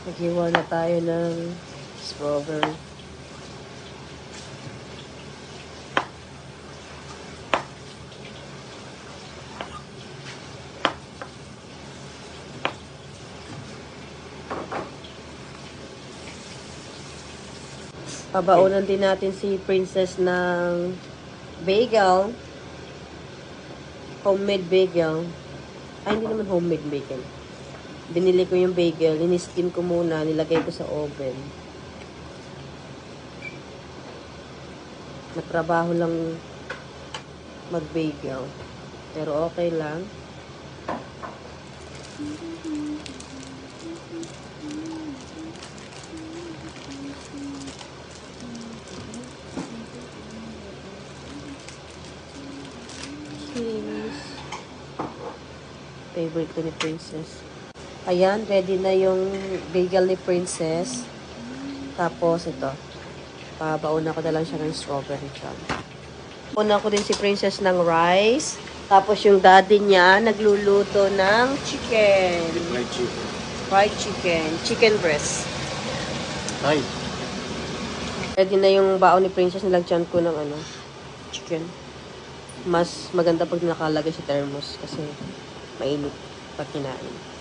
Naghiwa na tayo ng strawberry. Pabaunan din natin si Princess ng bagel. Homemade bagel. Ay, hindi naman homemade bagel. Binili ko yung bagel. Ini-steam ko muna. Nilagay ko sa oven. Natrabaho lang mag-bagel. Pero okay lang. Favorite ko ni Princess. Ayan, ready na yung bagel ni Princess. Tapos ito, pabauna ko na lang siya ng strawberry jam. Una ko din si Princess ng rice. Tapos yung daddy niya nagluluto ng chicken. Fried chicken. Fried chicken. Chicken breast. Ay. Ready na yung baon ni Princess. Nilagyan ko ng chicken. Mas maganda pag nakalagay sa thermos kasi mainit pag kinain.